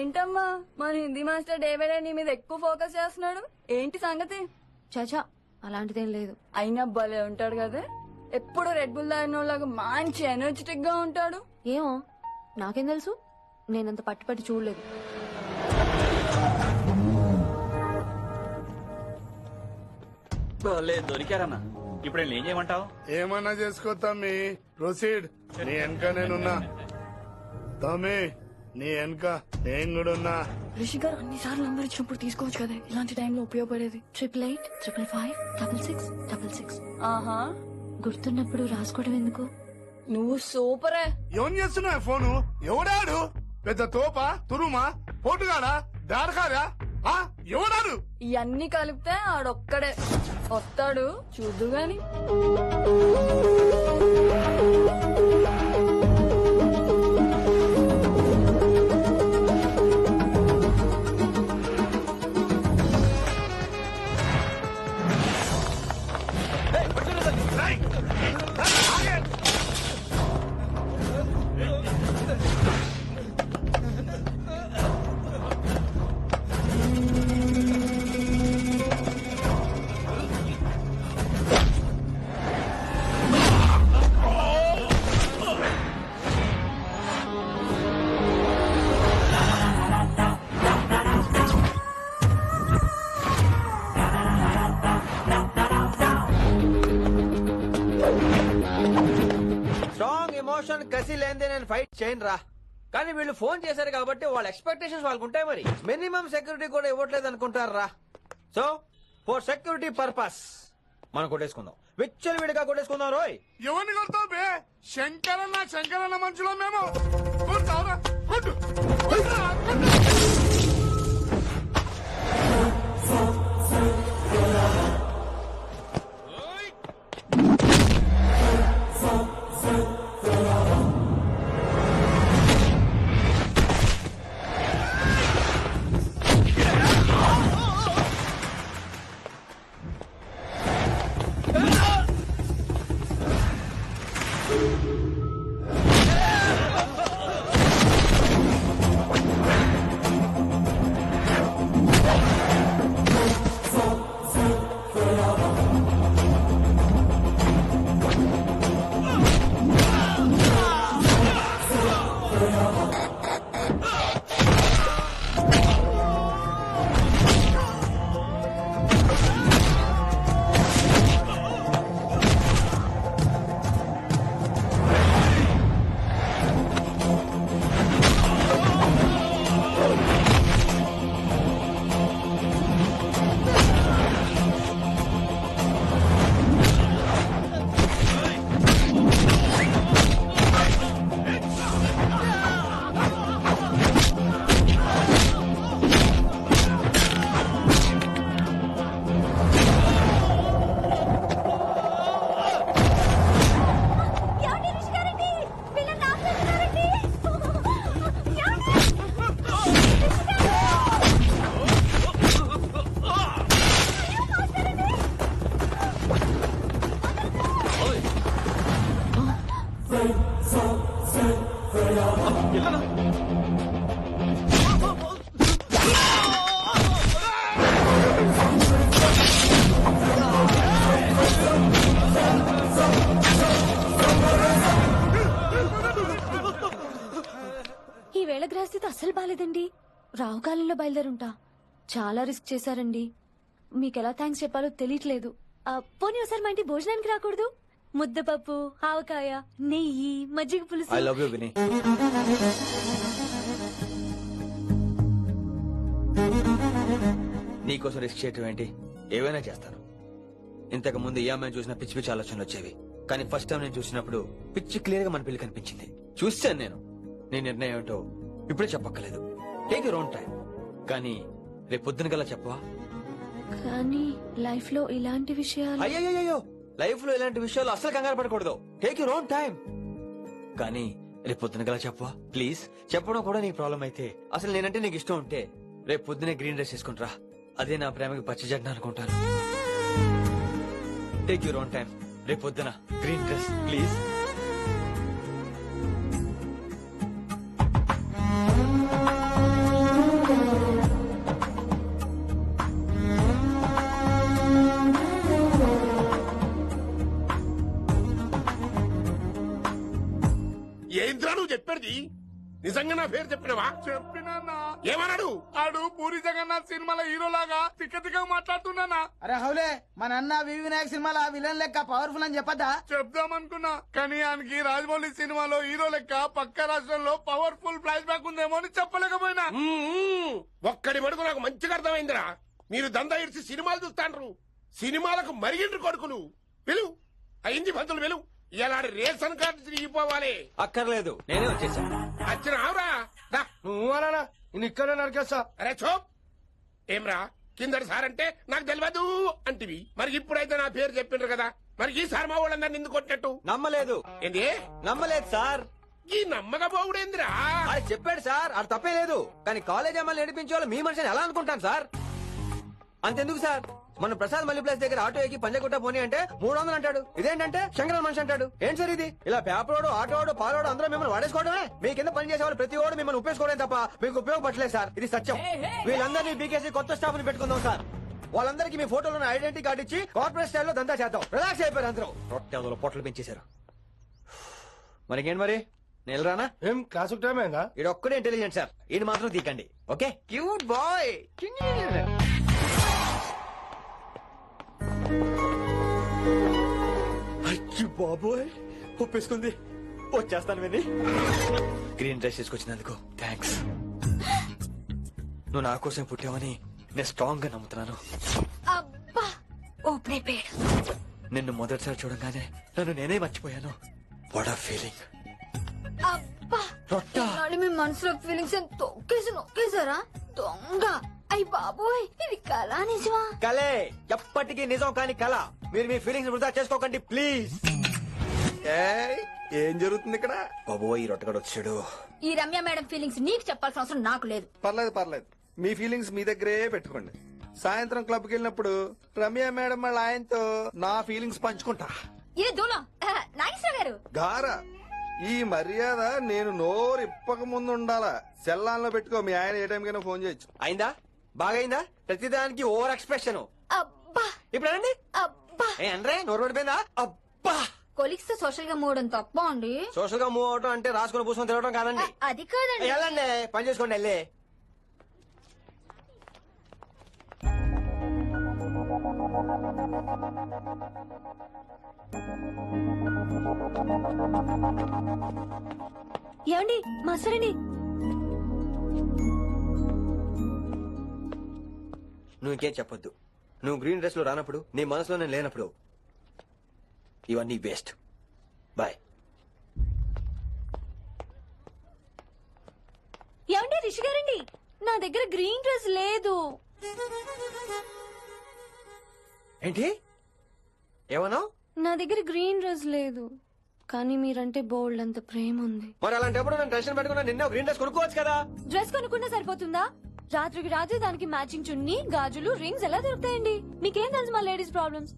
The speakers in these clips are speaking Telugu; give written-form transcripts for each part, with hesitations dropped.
ఏంటమ్మా మన Hindi master day by day నీ మీద ఎక్కువ ఫోకస్ చేస్తున్నాడు, ఏంటి సంగతి? చాచా అలాంటిదేం లేదు. అయినా భలే ఉంటాడు కదా, ఎప్పుడు రెడ్ బుల్ తాగినోళ్ళగా మంచి ఎనర్జెటిక్ గా ఉంటాడు. ఏమో నాకేం తెలుసు, నేనంత పట్టుపట్టి చూడలేదు. దొరికారన్నా, ఇప్పుడు ఏం చేయమంటావు? ఏమన్నా చేసుకో తమ్మి, ప్రొసీడ్. నీ వెనక నేనున్నా తమ్మి, నీ వెనక నేను కూడా ఉన్నా. రిషి గారు అన్ని సార్లు నంబర్ ఇచ్చినప్పుడు తీసుకోవచ్చు కదా, ఇలాంటి టైంలో ఉపయోగపడేది. 88555666. ఆహా, గుర్తున్నప్పుడు రాసుకోవడం ఎందుకు? నువ్వు సూపరే. ఏం చేస్తున్నావు ఫోను? ఎవడాడు? పెద్ద తోపా, తురుమా, పోటుగాడా, దారకారా? ఎవడాడు? ఇవన్నీ కలిపితే ఆడొక్కడే వస్తాడు, చూద్దు గాని. స్ట్రాంగ్ ఎమోషన్ కసి లేనిదే నేను ఫైట్ చేయను రా. కానీ వీళ్ళు ఫోన్ చేశారు కాబట్టి వాళ్ళ ఎక్స్పెక్టేషన్స్ వాళ్ళకు ఉంటాయి. మరి మినిమం సెక్యూరిటీ కూడా ఇవ్వట్లేదు అనుకుంటారు రా. సో ఫర్ సెక్యూరిటీ పర్పస్ మనం కొట్టేసుకుందాం, విచ్చలు విడిగా కొట్టేసుకుందాం. రోయ్ ఎవరిని కొడతావు బే? శంకరన్న మనుషులో మేము. కొడతావురా? కొట్టు. కొట్టురా, కొట్టు. ఈ వేళ గ్రహస్థితి అస్సలు బాలేదండి. రావుకాలంలో బయలుదేరుంటా. చాలా రిస్క్ చేశారండి. మీకెలా థ్యాంక్స్ చెప్పాలో తెలియట్లేదు. పోనీ ఒకసారి మా ఇంటి భోజనానికి రాకూడదు? ముద్దపప్పు, ఆవకాయ, నెయ్యి, మజ్జిగ పులుసు. ఐ లవ్ యు విని. నీకోసం రిస్క్ చేయటం ఏంటి? ఏవైనా చేస్తాను. ఇంతకు ముందు ఏ అమ్మాయిని చూసినా పిచ్చి పిచ్చి ఆలోచనలు వచ్చేవి, కానీ ఫస్ట్ టైం నేను చూసినప్పుడు పిచ్చి క్లియర్ గా మన పిల్లి కనిపించింది. చూశాను నేను. నీ నిర్ణయం ఏంటో ఇప్పుడే చెప్పక్కర్లేదు. Take your own time. కానీ రేపు పొద్దున గల చెప్పవా? కానీ లైఫ్ లో ఇలాంటి విషయాలు. అయ్యో, లైఫ్ లో ఇలాంటి విషయాలు అసలు కంగారు పడకూడదు. Take your own time. కానీ రేపు పొద్దున గల చెప్పవా ప్లీజ్? చెప్పడం కూడా నీకు ప్రాబ్లం అయితే, అసలు నేనంటే నీకు ఇష్టం ఉంటే రేపు పొద్దునే గ్రీన్ డ్రెస్ వేసుకుంటారా. అదే నా ప్రేమకి పచ్చి జడ్న అనుకుంటాను. Take your own time. రేపు పొద్దున గ్రీన్ డ్రెస్ ప్లీజ్. ఏంద్రా నువ్వు చెప్పేది? నిజంగా నా పేరు చెప్పినవా? చెప్పినా ఏమన్నాడు? ఆడు పూరి జగన్నాథ్ సినిమాలో హీరో లాగా తిక్క తిక్క మాట్లాడుతున్నానా. అరే హౌలే మన అన్న వి వినాయక్ సినిమాలో విలన్ లెక్క పవర్ఫుల్ అని చెప్పద్దా? చెప్దామనుకున్నా కానీ ఆయనకి రాజమౌళి సినిమాలో హీరో లెక్క పక్క రాష్ట్రంలో పవర్ఫుల్ ఫ్లాష్ బ్యాక్ ఉందేమో అని చెప్పలేకపోయినా. ఒక్కడి మడుగు నాకు మంచిగా అర్థమైందిరా. మీరు దందా ఇడిచి సినిమాలు చూస్తాండ్రు. సినిమాలకు మరిగిండ్రు కొడుకులు. వెలు అయింది పంతులు వెలు. ఇలా రేషన్ కార్డు తిరిగిపోవాలి. అక్కర్లేదు, నేనే వచ్చేసాను. వచ్చినావురా? దా. నువ్వు అలా నేను ఇక్కడే నరికేస్తా. అరే చోప్. ఏమ్రా కిందటి సార్ అంటే నాకు తెలియదు అంటివి. మరి ఇప్పుడైతే నా పేరు చెప్పిండ్రు కదా, మరి ఈ సార్ మా వాళ్ళందరినీ ఎందుకు కొట్టినట్టు? నమ్మలేదు. ఏంది? నమ్మలేదు సార్. ఈ నమ్మకపోవుడేందిరా? అది చెప్పాడు సార్, అది తప్పే లేదు. కానీ కాలేజ్ అమ్మాయిలు నడిపించే వాళ్ళు మీ మనిషిని ఎలా అనుకుంటాను సార్? అంతెందుకు సార్, మన ప్రసాద్ మల్లి ప్లేస్ దగ్గర ఆటో ఎక్కి పంజగుట్ట పోనీ అంటే 300 అంటాడు. ఇదేంటంటే శంకర మనిషి అంటాడు. ఏంటి సార్ ఇది? ఇలా పేపరోడు, ఆటోడు, పాలోడు అందరూ మిమ్మల్ని వాడేసుకోవడమే. మీ కింద పని చేసే వాళ్ళు ప్రతి ఓడు మిమ్మల్ని ఉపయోగించుకోవడం తప్ప మీకు ఉపయోగపడలేదు సార్. ఇది సత్యం. వీళ్ళందరినీ బీకేసి కొత్త స్టాఫ్ ని పెట్టుకుందాం సార్. వాళ్ళందరికీ మీ ఫోటోలను ఐడెంటిటీ కార్డు ఇచ్చి కార్పొరేట్ స్టైల్లో దందా చేద్దాం. రిలాక్స్ అయిపోయారు అందరూ. రొట్టె పొట్టలు పెంచేశారు. మరికేంటి మరి నేను రానా? ఏం క్లాస్ టైం అయిందా? ఇది ఒక్కడే ఇంటెలిజెంట్ సార్, ఇది మాత్రం తీకండి. Okay cute boy. అయ్యో బాబోయ్, ఒప్పేసుకుంది. వచ్చేస్తాను విని. గ్రీన్ డ్రెస్ తీసుకొచ్చినందుకు థ్యాంక్స్. నువ్వు నా కోసం పుట్టావని నేను స్ట్రాంగ్ గా నమ్ముతున్నాను. అబ్బా ఓపెన్ అయిపోయాడు. నిన్ను మొదటిసారి చూడగానే నన్ను నేనే మర్చిపోయాను. వాట్ ఆ ఫీలింగ్. అబ్బా రొట్టె. నాడు మీ మనసులో ఫీలింగ్స్ తొక్కేసి నొక్కేసారా దొంగ? అయ్యి బాబోయ్, ఇది కళా నిజమా? కలే, ఎప్పటికీ నిజం కాని కళ. మీరు మీ ఫీలింగ్స్ వృధా చేసుకోకండి ప్లీజ్. ఏం జరుగుతుంది ఇక్కడ? బాబోయ్, ఈ రొట్టెగాడు వచ్చాడు. ఈ రమ్య మేడం ఫీలింగ్స్ నీకు చెప్పాల్సిన అవసరం నాకు లేదు. పర్లేదు మీ ఫీలింగ్స్ మీ దగ్గరే పెట్టుకోండి. సాయంత్రం క్లబ్కి వెళ్ళినప్పుడు రమ్య మేడం వాళ్ళ ఆయనతో నా ఫీలింగ్స్ పంచుకుంటా. ఇది దూలం నాగేశ్వర గారు. గారా ఈ మర్యాద నేను నోరు ఇప్పక ముందు ఉండాలా. సెల్లాన్లో పెట్టుకో, మీ ఆయన ఏ టైంకైనా ఫోన్ చేయొచ్చు. అయిందా? బాగైందా? ప్రతిదానికి ఓవర్ ఎక్స్ప్రెషన్. అబ్బా ఇప్పుడు అనండి. అబ్బా ఏ అనరే, నోరు పడిపోయిందా? అబ్బా. కొలిక్స్ తో సోషల్ గా మూవడం తప్ప అండి. సోషల్ గా మూవ్ అవటం అంటే రాసుకుని పూసుకొని తిరగడం కాదండి. అది కాదండి. వెళ్ళండి, పని చేసుకోండి. వెళ్ళే ఏమండి మాస్టరండి? నువ్వు ఇంకేం చెప్పొద్దు. నువ్వు గ్రీన్ డ్రెస్ లో రానప్పుడు, నీ మనసులో నేను లేనప్పుడు ఇవన్నీ వేస్ట్. బాయ్. ఏమండి రిషి గారండి, నా దగ్గర గ్రీన్ డ్రెస్ లేదు. ఏంటి ఏమన్నావు? నా దగ్గర గ్రీన్ డ్రెస్ లేదు, కానీ మీరంటే బోల్డ్ అంత ప్రేమ ఉంది. మరి అలాంటప్పుడు నేను టెన్షన్ పెట్టుకున్నా నిన్నే గ్రీన్ డ్రెస్ కొనుక్కోవచ్చు కదా. డ్రెస్ కొనుక్కున్నా సరిపోతుందా? రాత్రికి రాత్రి దానికి మ్యాచింగ్ చున్నీ, గాజులు, రింగ్స్ ఎలా దొరుకుతాయండి? మీకేం తెలుసు మా లేడీస్ ప్రాబ్లమ్స్?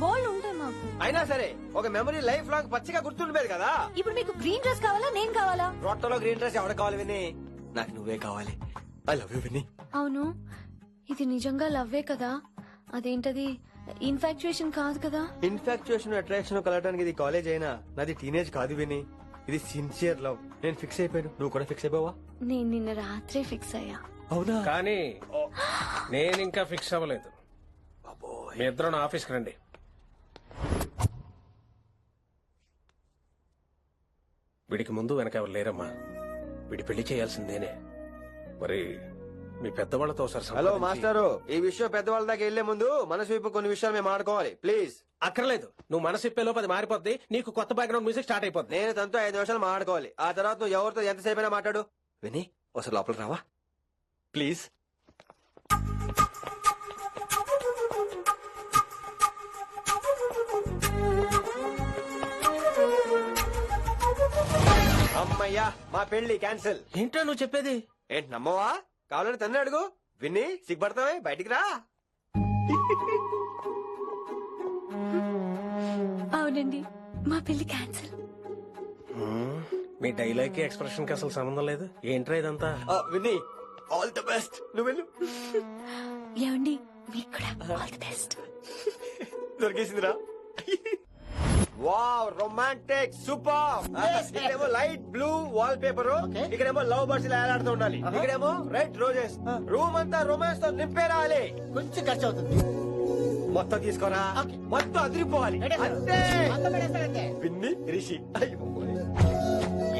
బోల్డ్ ఉంటాయి మాకు. అయినా సరే ఒక మెమరీ లైఫ్ లాంగ్ పచ్చిగా గుర్తుండిపోయేది కదా. ఇప్పుడు మీకు గ్రీన్ డ్రెస్ కావాలా, నేను కావాలా? రొట్టెలో గ్రీన్ డ్రెస్ ఎవడ కావాలి విని? నాకు నువ్వే కావాలి. ఐ లవ్ యూ విని. అవును, ఇది నిజంగా లవ్వే కదా? అదేంటది ఇన్ఫాక్చుయేషన్ కాదు కదా? ఇన్ఫాక్చుయేషన్ అట్రాక్షన్ కలగడానికి ఇది కాలేజ్ అయినా నాది టీనేజ్ కాదు విని. ఇది సిన్సియర్ లవ్. నేను ఫిక్స్ అయిపోయాను, నువ్వు కూడా ఫిక్స్ అయిపోవా? నేను నిన్న రాత్రే ఫిక్స్ అయ్యా. అవునా? కానీ నేను ఇంకా ఫిక్స్ అవ్వలేదు. మీ ఇద్దరు నా ఆఫీస్కి రండి. వీడికి ముందు వెనక ఎవరు లేరమ్మా. వీడి పెళ్లి చేయాల్సిందేనే. మరి మీ పెద్దవాళ్ళతో ఒకసారి హలో సంప్రదించి- మాస్టారు, ఈ విషయం పెద్దవాళ్ళ దాకా వెళ్లే ముందు మనసు వైపు కొన్ని విషయాలు మేము ఆడుకోవాలి ప్లీజ్. అక్కర్లేదు, నువ్వు మనసు ఇప్పేలోపు అది మారిపోద్ది. నీకు కొత్త బ్యాక్గ్రౌండ్ మ్యూజిక్ స్టార్ట్ అయిపోద్ది. నేను తనతో 5 నిమిషాలు మాట్లాడుకోవాలి. ఆ తర్వాత నువ్వు ఎవరితో ఎంతసేపు అయినా మాట్లాడు. విని ఒకసారి లోపలికి రావా ప్లీజ్? అమ్మయ్యా, మా పెళ్లి క్యాన్సిల్. ఏంటో నువ్వు చెప్పేది? ఏంటి నమ్మవా? కావాలని తన్నే అడుగు. విన్ని సిగ్గుపడతావే, బయటికి రా. అవునండి, మా పెళ్లి క్యాన్సిల్. మీ డైలాగ్ కి ఎక్స్ప్రెషన్ కి అసలు సంబంధం లేదు. ఏంట్రా ఇదంతా? విన్ని ఆల్ ది బెస్ట్. నువ్వు వెళ్ళు. ఏమండి మీకు కూడా ఆల్ ది బెస్ట్. దొరికేసిందిరా. వావ్ రొమాంటిక్ సూపర్ ఇక్కడేమో లైట్ బ్లూ వాల్ పేపర్ ఇక్కడేమో లవ్ బర్డ్స్ ఇలా ఏలాడుతూ ఉండాలి ఇక్కడేమో రెడ్ రోజెస్ రూమ్ అంతా రొమాన్స్ తో నింపే రావాలి. కొంచెం ఖర్చు అవుతుంది. మొత్తం తీసుకోరా మొత్తం అదిరిపోవాలి అంతే. విన్ని రిషి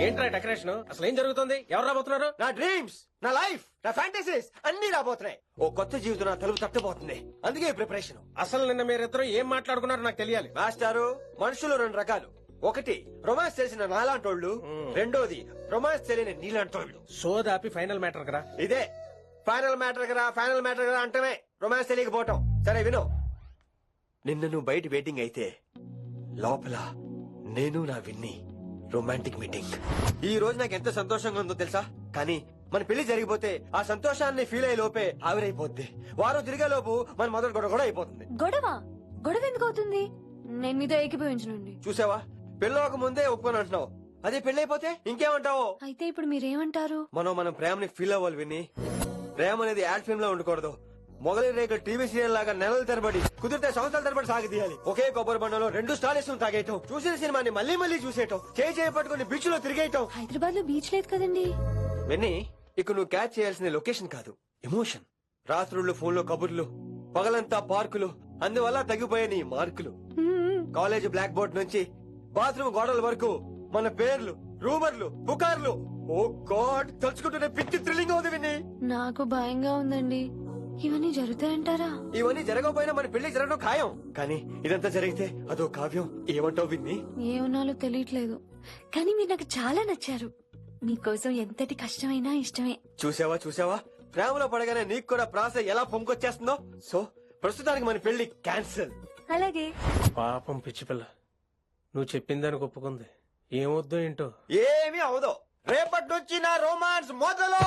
ఏంట్రా డెకరేషన్? అసలు ఏం జరుగుతుంది? ఎవరు రాబోతున్నారు? నా డ్రీమ్స్ నా లైఫ్ నా ఫ్యాంటసీస్ అన్ని రాబోతున్నాయి. ఓ కొత్త జీవితం నా తలుపు తట్టబోతుంది. అందుకే ప్రిపరేషన్. అసలు నిన్న మీరిద్దరు ఏం మాట్లాడుకున్నారో నాకు తెలియాలి. మాస్టారు మనుషులు రెండు రకాలు. ఒకటి రొమాన్స్ తెలిసిన నాలాంటోళ్ళు, రెండోది రొమాన్స్ తెలియని నీలాంటోళ్ళు. సోదాపి ఫైనల్ మ్యాటర్ కదా. ఇదే ఫైనల్ మ్యాటర్ కదా. ఫైనల్ మ్యాటర్ కదా అంటమే రొమాన్స్ తెలియకపోవటం. సరే విను, నిన్న నువ్వు బయట వెయిటింగ్ అయితే లోపల నేను నా విన్ని రొమాంటిక్ మీటింగ్. ఈ రోజు నాకు ఎంత సంతోషంగా ఉందో తెలుసా? కానీ మన పెళ్లి జరిగిపోతే ఆ సంతోషాన్ని ఫీల్ అయ్యే లోపే ఆవిరైపోద్ది. వారం తిరిగే లోపు మన మొదటి గొడవ కూడా అయిపోతుంది. గొడవ గొడవ ఎందుకు అవుతుంది? నేను మీతో ఏకీభవించనండి. చూసావా, పెళ్ళవక ముందే ఒప్పుకొని అంటున్నావు. అదే పెళ్ళైపోతే ఇంకేమంటావు? అయితే ఇప్పుడు మీరేమంటారు? మనం ప్రేమని ఫీల్ అవ్వాలి విని. ప్రేమ అనేది యాడ్ ఫిల్మ్ లో ఉండకూడదు. మొగలి రేకులు టీవీ సీరియల్ లాగా నెలల తరబడి, కుదిరితే సంవత్సరాల తరబడి సాగదీయాలి. ఒకే కొబ్బరి బండలో 2 స్టాలిస్ తాగేయటం, చూసిన సినిమాని మళ్ళీ మళ్ళీ చూసేయటం, చేయి పట్టుకుని బీచ్ లో తిరిగేయటం. హైదరాబాద్ లో బీచ్ లేదు కదండి. విన్ని, ఇక నువ్వు క్యాచ్ చేయాల్సిన లొకేషన్ కాదు, ఎమోషన్. రాత్రుళ్ళు ఫోన్ లో కబుర్లు, పగలంతా పార్కులు, అందువల్ల తగ్గిపోయే నీ మార్కులు. కాలేజ్ బ్లాక్ బోర్డ్ నుంచి బాత్రూమ్ గోడల వరకు మన పేర్లు, రూమర్లు, పుకార్లు. ఓ గాడ్, తలుచుకుంటూనే పిచ్చి థ్రిల్లింగ్ అవుతుంది విన్ని. నాకు భయంగా ఉందండి. ఇవన్నీ జరుగుతాయంటారా? ఇవన్నీ జరగకపోయినా మన పెళ్లి జరగడం ఖాయం. కానీ ఇదంతా జరిగితే అదో కావ్యం. ఏమంటావు విన్ని? ఏమన్నాలో తెలియట్లేదు, కానీ మీరు నాకు చాలా నచ్చారు. మీకోసం ఎంతటి కష్టమైనా ఇష్టమే. చూసావా ప్రేమలో పడగానే నీకు కూడా ప్రాస ఎలా పొంకొచ్చేస్తుందో. సో ప్రస్తుతానికి మన పెళ్లి క్యాన్సిల్. అలాగే. పాపం పిచ్చి పిల్ల, నువ్వు చెప్పిందానికి ఒప్పుకుంది. ఏమొద్దు ఏంటో. ఏమీ అవదో. రేపటి నుంచి నా రోమాన్స్ మొదలు.